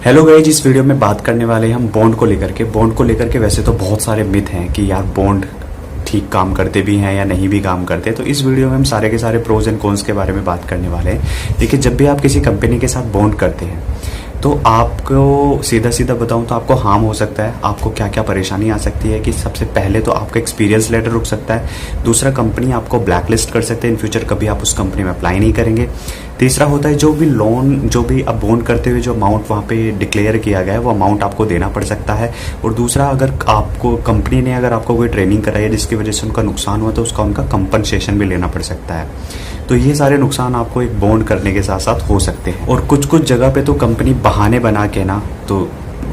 Hello guys, इस video में बात करने वाले हैं हम बॉन्ड को लेकर के वैसे तो बहुत सारे मिथ हैं कि यार बॉन्ड ठीक काम करते भी हैं या नहीं भी काम करते। तो इस वीडियो में हम सारे के सारे प्रोज एंड कॉन्स के बारे में बात करने वाले हैं। देखिए, जब भी आप किसी कंपनी के साथ बॉन्ड करते हैं तो आपको सीधा सीधा बताऊं तो आपको हार्म हो सकता है। आपको क्या क्या परेशानी आ सकती है कि सबसे पहले तो आपका एक्सपीरियंस लेटर रुक सकता है। दूसरा, कंपनी आपको ब्लैक लिस्ट कर सकते हैं, इन फ्यूचर कभी आप उस कंपनी में अप्लाई नहीं करेंगे। तीसरा होता है जो भी आप बॉन्ड करते हुए जो अमाउंट वहाँ पे डिक्लेयर किया गया है वो अमाउंट आपको देना पड़ सकता है। और दूसरा, अगर आपको कंपनी ने अगर आपको कोई ट्रेनिंग कराई है जिसकी वजह से उनका नुकसान हुआ तो उसका उनका कंपनसेशन भी लेना पड़ सकता है। तो ये सारे नुकसान आपको एक बॉन्ड करने के साथ साथ हो सकते हैं। और कुछ कुछ जगह पे तो कंपनी बहाने बना के ना तो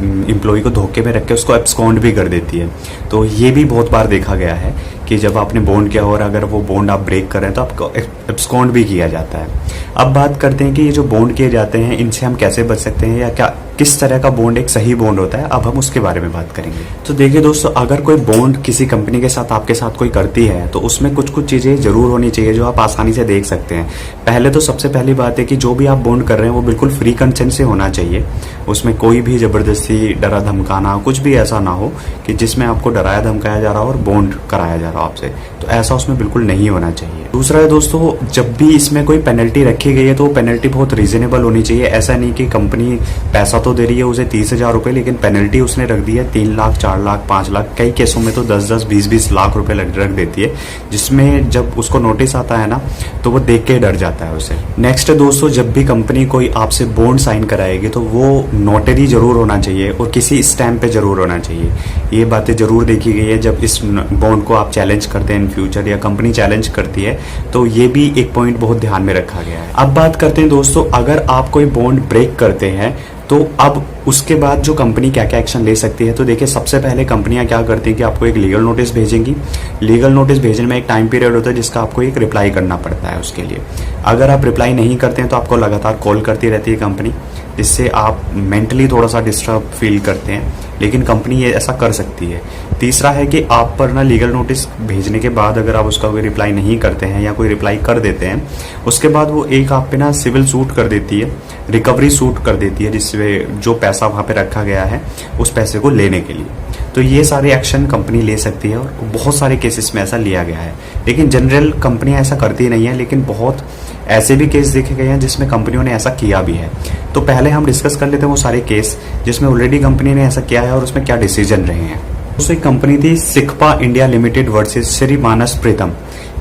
एम्प्लॉय को धोखे में रख के उसको एब्सकॉन्ड भी कर देती है। तो ये भी बहुत बार देखा गया है कि जब आपने बॉन्ड किया और अगर वो बॉन्ड आप ब्रेक कर रहे हैं तो आपको एब्सकॉन्ड भी किया जाता है। अब बात करते हैं कि ये जो बॉन्ड किए जाते हैं इनसे हम कैसे बच सकते हैं या क्या किस तरह का बॉन्ड एक सही बॉन्ड होता है। अब हम उसके बारे में बात करेंगे। तो देखिए दोस्तों, अगर कोई बॉन्ड किसी कंपनी के साथ आपके साथ कोई करती है तो उसमें कुछ कुछ चीज़ें जरूर होनी चाहिए जो आप आसानी से देख सकते हैं। पहले तो सबसे पहली बात है कि जो भी आप बॉन्ड कर रहे हैं वो बिल्कुल फ्री कंसेंट से होना चाहिए। उसमें कोई भी जबरदस्ती डरा धमकाना कुछ भी ऐसा ना हो कि जिसमें आपको डराया धमकाया जा रहा हो और बॉन्ड कराया जा रहा हो आपसे, तो ऐसा उसमें बिल्कुल नहीं होना चाहिए। दूसरा है दोस्तों, जब भी इसमें कोई पेनल्टी रखी गई है तो वो पेनल्टी बहुत रीजनेबल होनी चाहिए। ऐसा नहीं कि कंपनी पैसा तो दे रही है उसे 30,000 रुपए, लेकिन पेनल्टी उसने रख दी है 3 लाख 4 लाख 5 लाख, कई केसों में तो 10-10 20-20 लाख रुपए रख देती है, जिसमें जब उसको नोटिस आता है ना तो वो देख के डर जाता है उसे। नेक्स्ट दोस्तों, जब भी कंपनी कोई आपसे बॉन्ड साइन कराएगी तो वो नोटरी जरूर होना चाहिए और किसी स्टैम्प पे जरूर होना चाहिए। ये बातें जरूर देखी गई है जब इस बॉन्ड को आप चैलेंज करते हैं इन फ्यूचर या कंपनी चैलेंज करती है, तो ये भी एक पॉइंट बहुत ध्यान में रखा गया है। अब बात करते हैं दोस्तों, अगर आप कोई बॉन्ड ब्रेक करते हैं तो अब उसके बाद जो कंपनी क्या क्या एक्शन ले सकती है। तो देखिए, सबसे पहले कंपनियां क्या करती हैं कि आपको एक लीगल नोटिस भेजेंगी। लीगल नोटिस भेजने में एक टाइम पीरियड होता है जिसका आपको एक रिप्लाई करना पड़ता है उसके लिए। अगर आप रिप्लाई नहीं करते हैं तो आपको लगातार कॉल करती रहती है कंपनी, जिससे आप मेंटली थोड़ा सा डिस्टर्ब फील करते हैं, लेकिन कंपनी ये ऐसा कर सकती है। तीसरा है कि आप पर ना लीगल नोटिस भेजने के बाद अगर आप उसका कोई रिप्लाई नहीं करते हैं या कोई रिप्लाई कर देते हैं, उसके बाद वो एक आप पे ना सिविल सूट कर देती है, रिकवरी सूट कर देती है, जिससे जो पैसा वहाँ पे रखा गया है उस पैसे को लेने के लिए। तो ये सारे एक्शन कंपनी ले सकती है और बहुत सारे केसेस में ऐसा लिया गया है। लेकिन जनरल कंपनियां ऐसा करती नहीं है, लेकिन बहुत ऐसे भी केस देखे गए हैं जिसमें कंपनियों ने ऐसा किया भी है। तो पहले हम डिस्कस कर लेते हैं वो सारे केस जिसमें ऑलरेडी कंपनी ने ऐसा किया है और उसमें क्या डिसीजन रहे हैं। तो एक कंपनी थी सिकपा इंडिया लिमिटेड वर्सेस श्री मानस प्रीतम।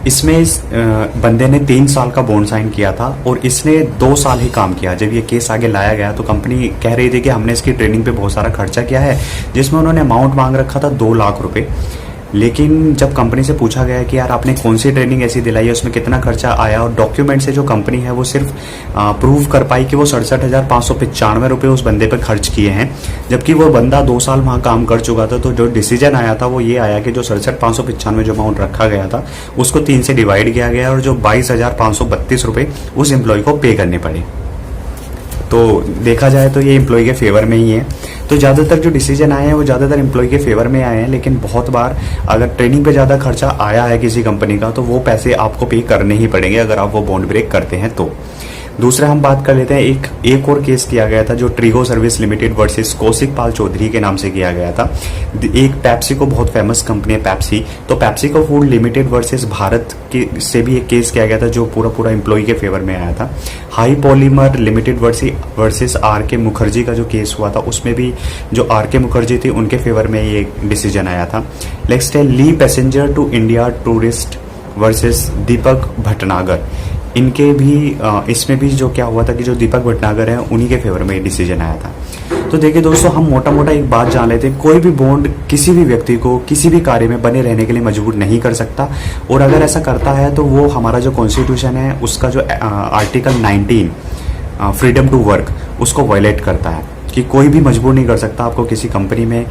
इसमें इस बंदे ने 3 साल का बॉन्ड साइन किया था और इसने 2 साल ही काम किया। जब ये केस आगे लाया गया तो कंपनी कह रही थी कि हमने इसकी ट्रेनिंग पे बहुत सारा खर्चा किया है, जिसमें उन्होंने अमाउंट मांग रखा था 2 लाख रुपए। लेकिन जब कंपनी से पूछा गया कि यार आपने कौन सी ट्रेनिंग ऐसी दिलाई है, उसमें कितना खर्चा आया, और डॉक्यूमेंट से जो कंपनी है वो सिर्फ प्रूव कर पाई कि वो 67,595 रुपये उस बंदे पर खर्च किए हैं, जबकि वो बंदा 2 साल वहाँ काम कर चुका था। तो जो डिसीजन आया था वो ये आया कि जो 67,595 जो अमाउंट रखा गया था उसको 3 से डिवाइड किया गया और जो 22,532 रुपये उस एम्प्लॉय को पे करने पड़े। तो देखा जाए तो ये एम्प्लॉय के फेवर में ही है। तो ज़्यादातर जो डिसीजन आए हैं वो ज़्यादातर एम्प्लॉय के फेवर में आए हैं, लेकिन बहुत बार अगर ट्रेनिंग पे ज़्यादा खर्चा आया है किसी कंपनी का तो वो पैसे आपको पे करने ही पड़ेंगे अगर आप वो बॉन्ड ब्रेक करते हैं तो। दूसरा हम बात कर लेते हैं, एक और केस किया गया था जो Trigo service limited versus Kaushik Pal Chaudhary के नाम से किया गया था। एक पेप्सी को बहुत फेमस कंपनी है पेप्सी, तो पेप्सी को फूड लिमिटेड वर्सेस भारत के से भी एक केस किया गया था जो पूरा एम्प्लॉय के फेवर में आया था। High Polymer Limited versus R K Mukherjee का जो केस हुआ था उसमें भी जो आर के मुखर्जी थी उनके फेवर में ये डिसीजन आया था। नेक्स्ट है Le passenger to India tourist versus Deepak Bhatnagar. इनके भी इसमें भी जो क्या हुआ था कि जो दीपक भटनागर है उन्हीं के फेवर में डिसीजन आया था। तो देखिए दोस्तों, हम मोटा मोटा एक बात जान लेते हैं, कोई भी बॉन्ड किसी भी व्यक्ति को किसी भी कार्य में बने रहने के लिए मजबूर नहीं कर सकता, और अगर ऐसा करता है तो वो हमारा जो कॉन्स्टिट्यूशन है उसका जो आर्टिकल 19 फ्रीडम टू वर्क उसको वायलेट करता है कि कोई भी मजबूर नहीं कर सकता आपको किसी कंपनी में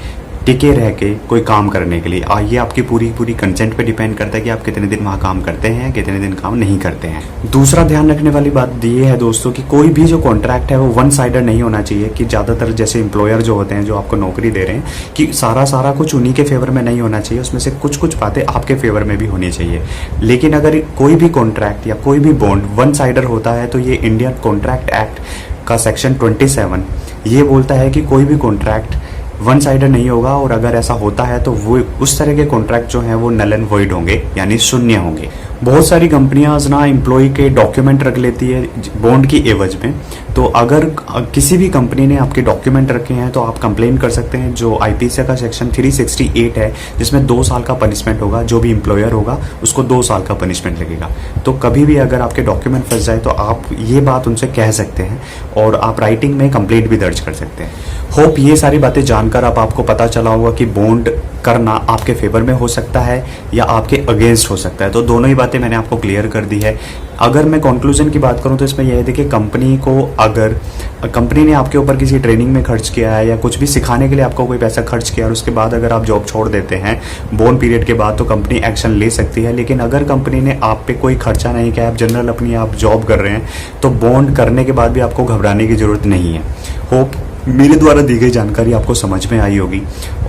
टिके रह के कोई काम करने के लिए। ये आपकी पूरी कंसेंट पे डिपेंड करता है कि आप कितने दिन वहाँ काम करते हैं, कितने दिन काम नहीं करते हैं। दूसरा ध्यान रखने वाली बात ये है दोस्तों कि कोई भी जो कॉन्ट्रैक्ट है वो वन साइडेड नहीं होना चाहिए, कि ज़्यादातर जैसे एम्प्लॉयर जो होते हैं जो आपको नौकरी दे रहे हैं कि सारा कुछ उन्हीं के फेवर में नहीं होना चाहिए, उसमें से कुछ बातें आपके फेवर में भी होनी चाहिए। लेकिन अगर कोई भी कॉन्ट्रैक्ट या कोई भी बॉन्ड वन साइडर होता है तो ये इंडियन कॉन्ट्रैक्ट एक्ट का सेक्शन 27 ये बोलता है कि कोई भी कॉन्ट्रैक्ट वन साइडेड नहीं होगा, और अगर ऐसा होता है तो वो उस तरह के कॉन्ट्रैक्ट जो हैं वो नल एंड वॉइड होंगे, यानी शून्य होंगे। बहुत सारी कंपनियां ना एम्प्लॉय के डॉक्यूमेंट रख लेती है बॉन्ड की एवज में। तो अगर किसी भी कंपनी ने आपके डॉक्यूमेंट रखे हैं तो आप कंप्लेन कर सकते हैं। जो आईपीसी का सेक्शन 368 है जिसमें 2 साल का पनिशमेंट होगा, जो भी एम्प्लॉयर होगा उसको 2 साल का पनिशमेंट लगेगा। तो कभी भी अगर आपके डॉक्यूमेंट फंस जाए तो आप ये बात उनसे कह सकते हैं और आप राइटिंग में कंप्लेंट भी दर्ज कर सकते हैं। होप ये सारी बातें जानकर अब आपको पता चला होगा कि बॉन्ड करना आपके फेवर में हो सकता है या आपके अगेंस्ट हो सकता है। तो दोनों ही बातें मैंने आपको क्लियर कर दी है। अगर मैं कंक्लूजन की बात करूं तो इसमें यह है, देखिए कंपनी को, अगर कंपनी ने आपके ऊपर किसी ट्रेनिंग में खर्च किया है या कुछ भी सिखाने के लिए आपको कोई पैसा खर्च किया और उसके बाद अगर आप जॉब छोड़ देते हैं बॉन्ड पीरियड के बाद, तो कंपनी एक्शन ले सकती है। लेकिन अगर कंपनी ने आप पे कोई खर्चा नहीं किया, आप जनरल अपनी आप जॉब कर रहे हैं, तो बॉन्ड करने के बाद भी आपको घबराने की जरूरत नहीं है। होप मेरे द्वारा दी गई जानकारी आपको समझ में आई होगी।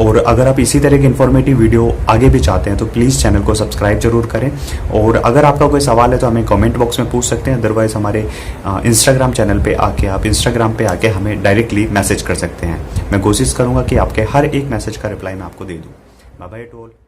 और अगर आप इसी तरह की इन्फॉर्मेटिव वीडियो आगे भी चाहते हैं तो प्लीज़ चैनल को सब्सक्राइब जरूर करें। और अगर आपका कोई सवाल है तो हमें कमेंट बॉक्स में पूछ सकते हैं, अदरवाइज हमारे इंस्टाग्राम चैनल पे आके, आप इंस्टाग्राम पे आके हमें डायरेक्टली मैसेज कर सकते हैं। मैं कोशिश करूँगा कि आपके हर एक मैसेज का रिप्लाई मैं आपको दे दूँ। Bye bye to all.